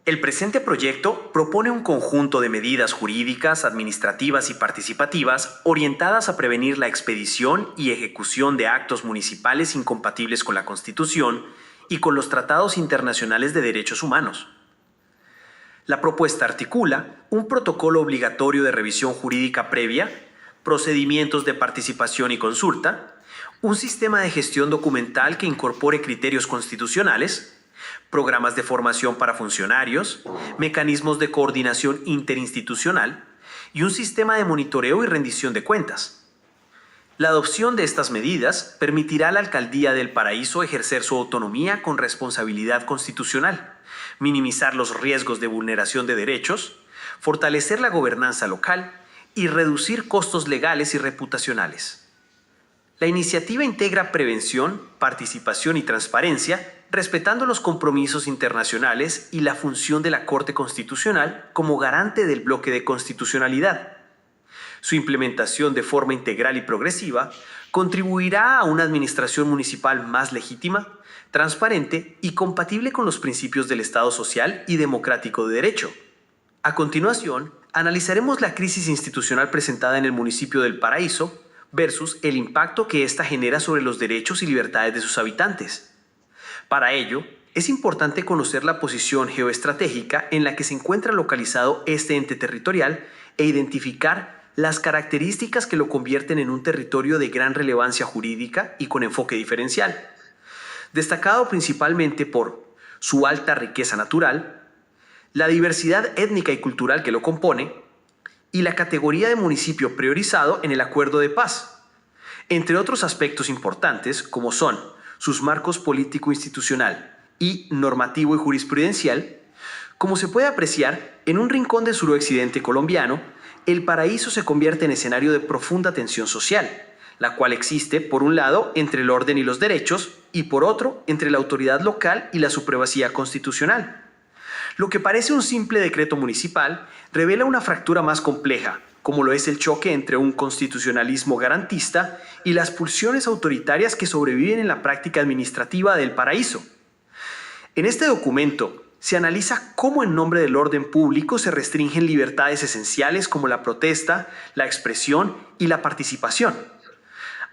El presente proyecto propone un conjunto de medidas jurídicas, administrativas y participativas orientadas a prevenir la expedición y ejecución de actos municipales incompatibles con la Constitución y con los tratados internacionales de derechos humanos. La propuesta articula un protocolo obligatorio de revisión jurídica previa, procedimientos de participación y consulta, un sistema de gestión documental que incorpore criterios constitucionales, programas de formación para funcionarios, mecanismos de coordinación interinstitucional y un sistema de monitoreo y rendición de cuentas. La adopción de estas medidas permitirá a la Alcaldía del Paraíso ejercer su autonomía con responsabilidad constitucional, minimizar los riesgos de vulneración de derechos, fortalecer la gobernanza local y reducir costos legales y reputacionales. La iniciativa integra prevención, participación y transparencia, respetando los compromisos internacionales y la función de la Corte Constitucional como garante del bloque de constitucionalidad. Su implementación de forma integral y progresiva contribuirá a una administración municipal más legítima, transparente y compatible con los principios del Estado social y democrático de derecho. A continuación, analizaremos la crisis institucional presentada en el municipio del Paraíso versus el impacto que ésta genera sobre los derechos y libertades de sus habitantes. Para ello, es importante conocer la posición geoestratégica en la que se encuentra localizado este ente territorial e identificar las características que lo convierten en un territorio de gran relevancia jurídica y con enfoque diferencial, destacado principalmente por su alta riqueza natural, la diversidad étnica y cultural que lo compone y la categoría de municipio priorizado en el Acuerdo de Paz, entre otros aspectos importantes como son sus marcos político-institucional y normativo y jurisprudencial. Como se puede apreciar, en un rincón del suroccidente colombiano, el Paraíso se convierte en escenario de profunda tensión social, la cual existe, por un lado, entre el orden y los derechos, y por otro, entre la autoridad local y la supremacía constitucional. Lo que parece un simple decreto municipal revela una fractura más compleja, como lo es el choque entre un constitucionalismo garantista y las pulsiones autoritarias que sobreviven en la práctica administrativa del Paraíso. En este documento se analiza cómo en nombre del orden público se restringen libertades esenciales como la protesta, la expresión y la participación.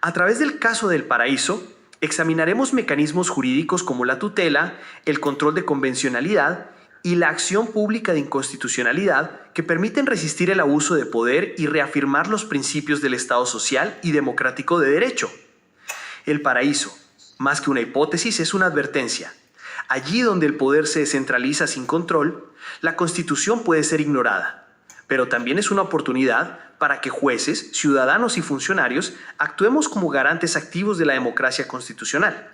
A través del caso del Paraíso, examinaremos mecanismos jurídicos como la tutela, el control de convencionalidad y la acción pública de inconstitucionalidad que permiten resistir el abuso de poder y reafirmar los principios del Estado social y democrático de derecho. El Paraíso, más que una hipótesis, es una advertencia. Allí donde el poder se descentraliza sin control, la Constitución puede ser ignorada, pero también es una oportunidad para que jueces, ciudadanos y funcionarios actuemos como garantes activos de la democracia constitucional.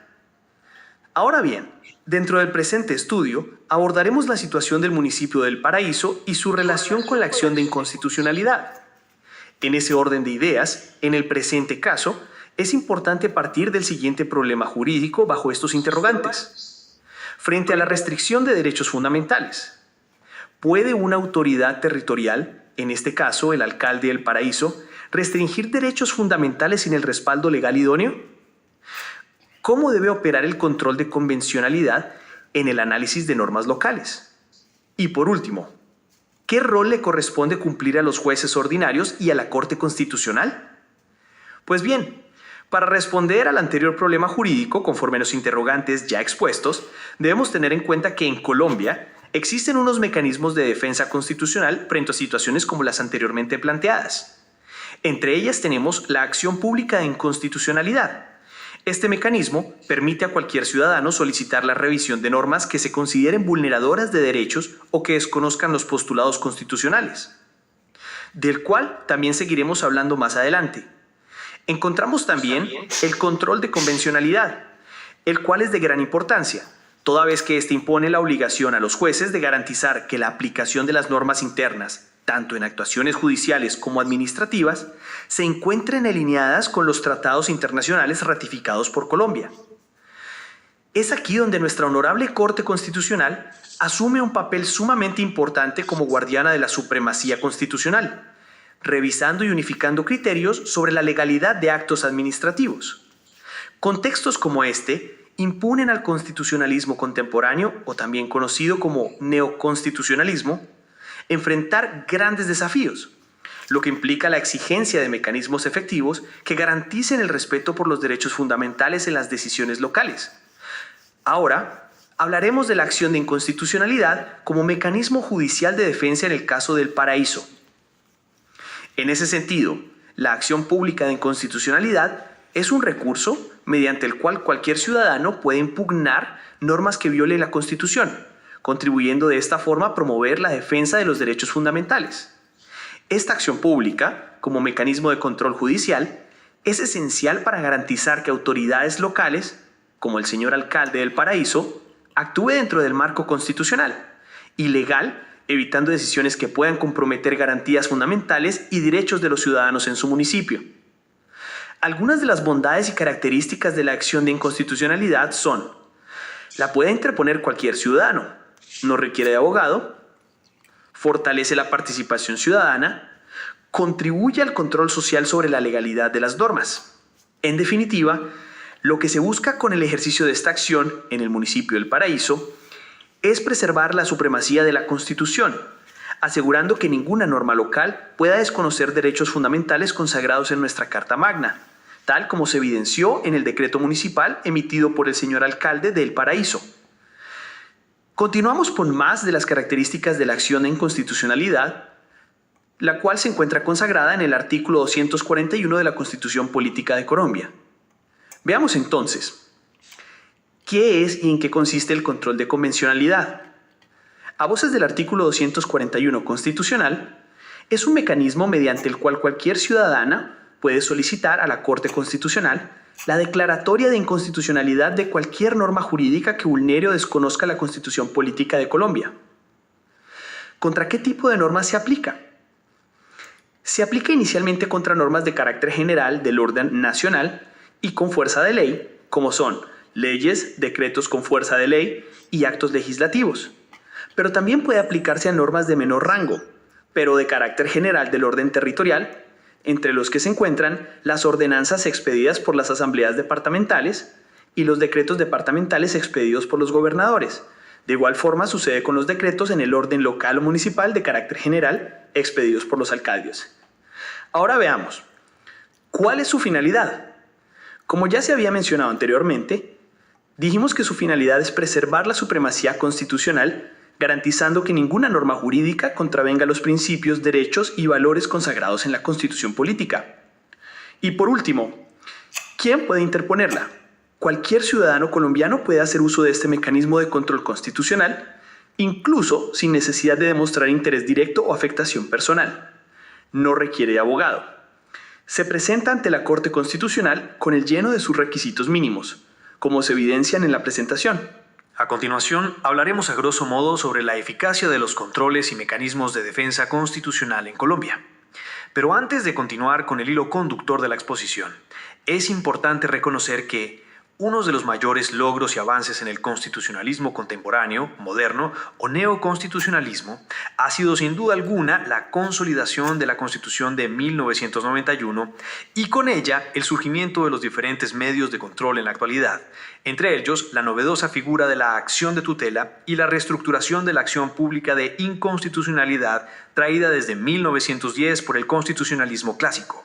Ahora bien, dentro del presente estudio, abordaremos la situación del municipio del Paraíso y su relación con la acción de inconstitucionalidad. En ese orden de ideas, en el presente caso, es importante partir del siguiente problema jurídico bajo estos interrogantes. Frente a la restricción de derechos fundamentales, ¿puede una autoridad territorial, en este caso el alcalde del Paraíso, restringir derechos fundamentales sin el respaldo legal idóneo? ¿Cómo debe operar el control de convencionalidad en el análisis de normas locales? Y por último, ¿qué rol le corresponde cumplir a los jueces ordinarios y a la Corte Constitucional? Pues bien, para responder al anterior problema jurídico, conforme a los interrogantes ya expuestos, debemos tener en cuenta que en Colombia existen unos mecanismos de defensa constitucional frente a situaciones como las anteriormente planteadas. Entre ellas tenemos la acción pública de inconstitucionalidad. Este mecanismo permite a cualquier ciudadano solicitar la revisión de normas que se consideren vulneradoras de derechos o que desconozcan los postulados constitucionales, del cual también seguiremos hablando más adelante. Encontramos también el control de convencionalidad, el cual es de gran importancia, toda vez que éste impone la obligación a los jueces de garantizar que la aplicación de las normas internas, tanto en actuaciones judiciales como administrativas, se encuentren alineadas con los tratados internacionales ratificados por Colombia. Es aquí donde nuestra honorable Corte Constitucional asume un papel sumamente importante como guardiana de la supremacía constitucional, revisando y unificando criterios sobre la legalidad de actos administrativos. Contextos como este imponen al constitucionalismo contemporáneo, o también conocido como neoconstitucionalismo, enfrentar grandes desafíos, lo que implica la exigencia de mecanismos efectivos que garanticen el respeto por los derechos fundamentales en las decisiones locales. Ahora, hablaremos de la acción de inconstitucionalidad como mecanismo judicial de defensa en el caso del Paraíso. En ese sentido, la acción pública de inconstitucionalidad es un recurso mediante el cual cualquier ciudadano puede impugnar normas que violen la Constitución, contribuyendo de esta forma a promover la defensa de los derechos fundamentales. Esta acción pública, como mecanismo de control judicial, es esencial para garantizar que autoridades locales, como el señor alcalde del Paraíso, actúe dentro del marco constitucional y legal, evitando decisiones que puedan comprometer garantías fundamentales y derechos de los ciudadanos en su municipio. Algunas de las bondades y características de la acción de inconstitucionalidad son: la puede interponer cualquier ciudadano, no requiere de abogado, fortalece la participación ciudadana, contribuye al control social sobre la legalidad de las normas. En definitiva, lo que se busca con el ejercicio de esta acción en el municipio del Paraíso es preservar la supremacía de la Constitución, asegurando que ninguna norma local pueda desconocer derechos fundamentales consagrados en nuestra Carta Magna, tal como se evidenció en el decreto municipal emitido por el señor alcalde de El Paraíso. Continuamos con más de las características de la acción de inconstitucionalidad, la cual se encuentra consagrada en el artículo 241 de la Constitución Política de Colombia. Veamos entonces, ¿qué es y en qué consiste el control de convencionalidad? A voces del artículo 241 constitucional, es un mecanismo mediante el cual cualquier ciudadana puede solicitar a la Corte Constitucional la declaratoria de inconstitucionalidad de cualquier norma jurídica que vulnere o desconozca la Constitución Política de Colombia. ¿Contra qué tipo de normas se aplica? Se aplica inicialmente contra normas de carácter general del orden nacional y con fuerza de ley, como son leyes, decretos con fuerza de ley y actos legislativos. Pero también puede aplicarse a normas de menor rango, pero de carácter general del orden territorial, entre los que se encuentran las ordenanzas expedidas por las asambleas departamentales y los decretos departamentales expedidos por los gobernadores. De igual forma sucede con los decretos en el orden local o municipal de carácter general expedidos por los alcaldes. Ahora veamos, ¿cuál es su finalidad? Como ya se había mencionado anteriormente, dijimos que su finalidad es preservar la supremacía constitucional, garantizando que ninguna norma jurídica contravenga los principios, derechos y valores consagrados en la Constitución Política. Y por último, ¿quién puede interponerla? Cualquier ciudadano colombiano puede hacer uso de este mecanismo de control constitucional, incluso sin necesidad de demostrar interés directo o afectación personal. No requiere de abogado. Se presenta ante la Corte Constitucional con el lleno de sus requisitos mínimos, como se evidencian en la presentación. A continuación, hablaremos a grosso modo sobre la eficacia de los controles y mecanismos de defensa constitucional en Colombia. Pero antes de continuar con el hilo conductor de la exposición, es importante reconocer que uno de los mayores logros y avances en el constitucionalismo contemporáneo, moderno o neoconstitucionalismo ha sido sin duda alguna la consolidación de la Constitución de 1991 y con ella el surgimiento de los diferentes medios de control en la actualidad, entre ellos la novedosa figura de la acción de tutela y la reestructuración de la acción pública de inconstitucionalidad traída desde 1910 por el constitucionalismo clásico.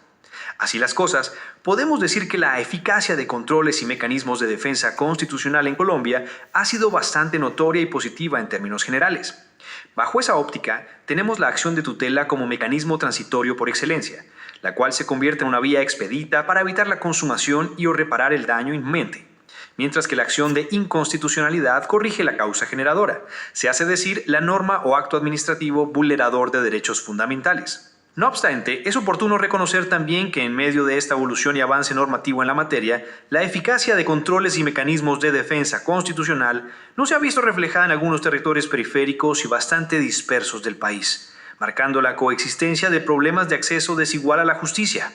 Así las cosas, podemos decir que la eficacia de controles y mecanismos de defensa constitucional en Colombia ha sido bastante notoria y positiva en términos generales. Bajo esa óptica, tenemos la acción de tutela como mecanismo transitorio por excelencia, la cual se convierte en una vía expedita para evitar la consumación y o reparar el daño inminente, mientras que la acción de inconstitucionalidad corrige la causa generadora, se hace decir la norma o acto administrativo vulnerador de derechos fundamentales. No obstante, es oportuno reconocer también que en medio de esta evolución y avance normativo en la materia, la eficacia de controles y mecanismos de defensa constitucional no se ha visto reflejada en algunos territorios periféricos y bastante dispersos del país, marcando la coexistencia de problemas de acceso desigual a la justicia.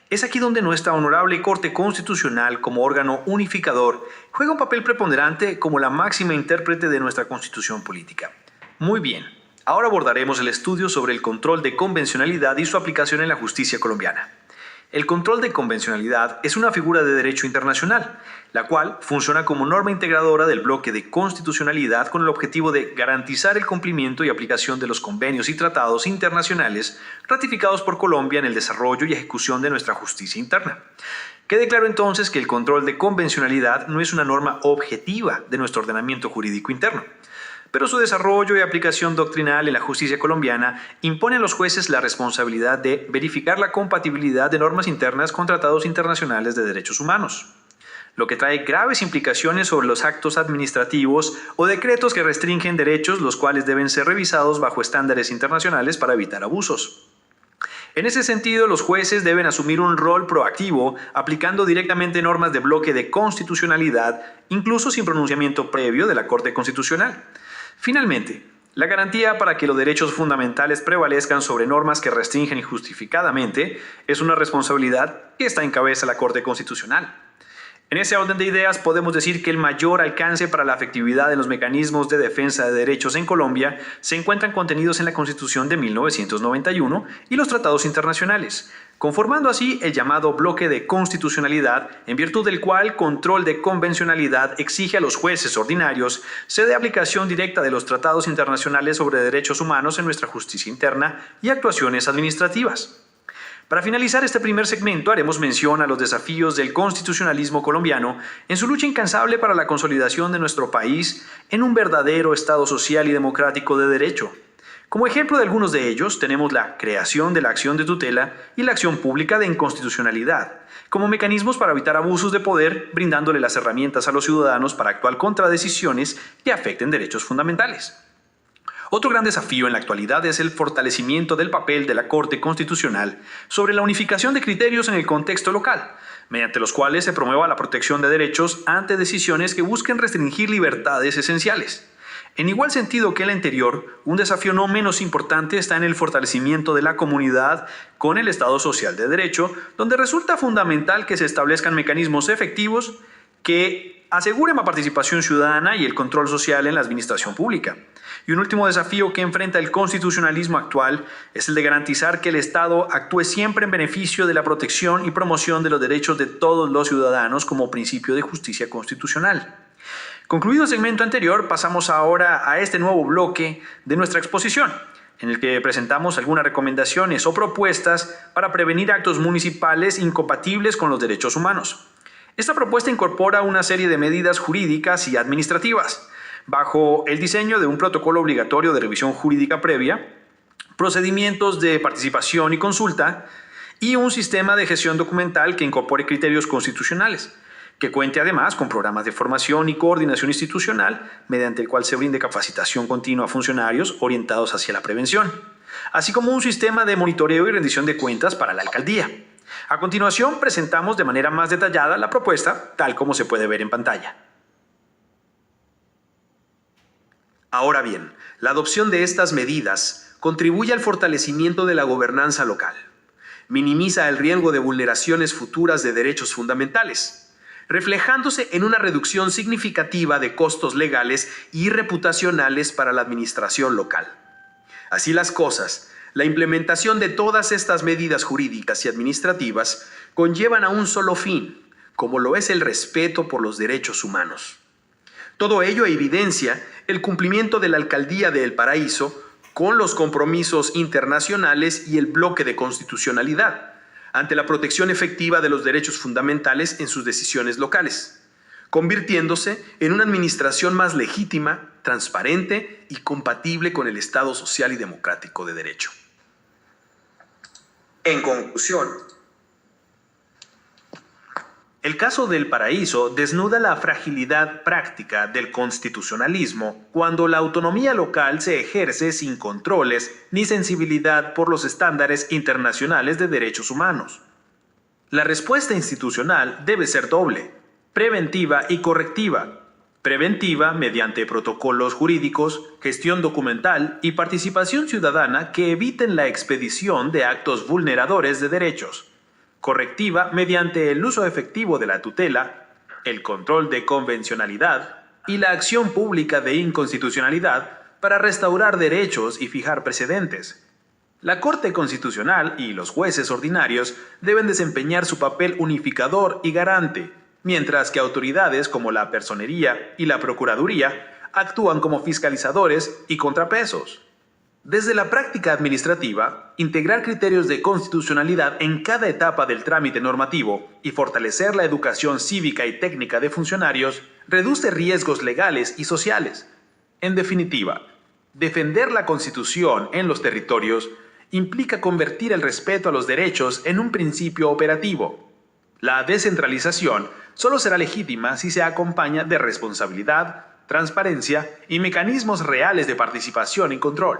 Es aquí donde nuestra honorable Corte Constitucional, como órgano unificador, juega un papel preponderante como la máxima intérprete de nuestra Constitución política. Muy bien. Ahora abordaremos el estudio sobre el control de convencionalidad y su aplicación en la justicia colombiana. El control de convencionalidad es una figura de derecho internacional, la cual funciona como norma integradora del bloque de constitucionalidad con el objetivo de garantizar el cumplimiento y aplicación de los convenios y tratados internacionales ratificados por Colombia en el desarrollo y ejecución de nuestra justicia interna. Quede claro entonces que el control de convencionalidad no es una norma objetiva de nuestro ordenamiento jurídico interno, pero su desarrollo y aplicación doctrinal en la justicia colombiana impone a los jueces la responsabilidad de verificar la compatibilidad de normas internas con tratados internacionales de derechos humanos, lo que trae graves implicaciones sobre los actos administrativos o decretos que restringen derechos, los cuales deben ser revisados bajo estándares internacionales para evitar abusos. En ese sentido, los jueces deben asumir un rol proactivo, aplicando directamente normas de bloque de constitucionalidad, incluso sin pronunciamiento previo de la Corte Constitucional. Finalmente, la garantía para que los derechos fundamentales prevalezcan sobre normas que restringen injustificadamente es una responsabilidad que está en cabeza de la Corte Constitucional. En ese orden de ideas podemos decir que el mayor alcance para la efectividad de los mecanismos de defensa de derechos en Colombia se encuentran contenidos en la Constitución de 1991 y los tratados internacionales, conformando así el llamado bloque de constitucionalidad, en virtud del cual control de convencionalidad exige a los jueces ordinarios se dé aplicación directa de los tratados internacionales sobre derechos humanos en nuestra justicia interna y actuaciones administrativas. Para finalizar este primer segmento, haremos mención a los desafíos del constitucionalismo colombiano en su lucha incansable para la consolidación de nuestro país en un verdadero Estado social y democrático de derecho. Como ejemplo de algunos de ellos, tenemos la creación de la acción de tutela y la acción pública de inconstitucionalidad, como mecanismos para evitar abusos de poder, brindándole las herramientas a los ciudadanos para actuar contra decisiones que afecten derechos fundamentales. Otro gran desafío en la actualidad es el fortalecimiento del papel de la Corte Constitucional sobre la unificación de criterios en el contexto local, mediante los cuales se promueva la protección de derechos ante decisiones que busquen restringir libertades esenciales. En igual sentido que el anterior, un desafío no menos importante está en el fortalecimiento de la comunidad con el Estado social de derecho, donde resulta fundamental que se establezcan mecanismos efectivos que aseguren la participación ciudadana y el control social en la administración pública. Y un último desafío que enfrenta el constitucionalismo actual es el de garantizar que el Estado actúe siempre en beneficio de la protección y promoción de los derechos de todos los ciudadanos como principio de justicia constitucional. Concluido el segmento anterior, pasamos ahora a este nuevo bloque de nuestra exposición, en el que presentamos algunas recomendaciones o propuestas para prevenir actos municipales incompatibles con los derechos humanos. Esta propuesta incorpora una serie de medidas jurídicas y administrativas, bajo el diseño de un protocolo obligatorio de revisión jurídica previa, procedimientos de participación y consulta, y un sistema de gestión documental que incorpore criterios constitucionales, que cuente además con programas de formación y coordinación institucional, mediante el cual se brinde capacitación continua a funcionarios orientados hacia la prevención, así como un sistema de monitoreo y rendición de cuentas para la alcaldía. A continuación, presentamos de manera más detallada la propuesta, tal como se puede ver en pantalla. Ahora bien, la adopción de estas medidas contribuye al fortalecimiento de la gobernanza local, minimiza el riesgo de vulneraciones futuras de derechos fundamentales, reflejándose en una reducción significativa de costos legales y reputacionales para la administración local. Así las cosas, la implementación de todas estas medidas jurídicas y administrativas conllevan a un solo fin, como lo es el respeto por los derechos humanos. Todo ello evidencia el cumplimiento de la Alcaldía de El Paraíso con los compromisos internacionales y el bloque de constitucionalidad, ante la protección efectiva de los derechos fundamentales en sus decisiones locales, convirtiéndose en una administración más legítima, transparente y compatible con el Estado social y democrático de derecho. En conclusión, el caso del Paraíso desnuda la fragilidad práctica del constitucionalismo cuando la autonomía local se ejerce sin controles ni sensibilidad por los estándares internacionales de derechos humanos. La respuesta institucional debe ser doble, preventiva y correctiva. Preventiva mediante protocolos jurídicos, gestión documental y participación ciudadana que eviten la expedición de actos vulneradores de derechos. Correctiva mediante el uso efectivo de la tutela, el control de convencionalidad y la acción pública de inconstitucionalidad para restaurar derechos y fijar precedentes. La Corte Constitucional y los jueces ordinarios deben desempeñar su papel unificador y garante, mientras que autoridades como la Personería y la Procuraduría actúan como fiscalizadores y contrapesos. Desde la práctica administrativa, integrar criterios de constitucionalidad en cada etapa del trámite normativo y fortalecer la educación cívica y técnica de funcionarios reduce riesgos legales y sociales. En definitiva, defender la Constitución en los territorios implica convertir el respeto a los derechos en un principio operativo. La descentralización solo será legítima si se acompaña de responsabilidad, transparencia y mecanismos reales de participación y control.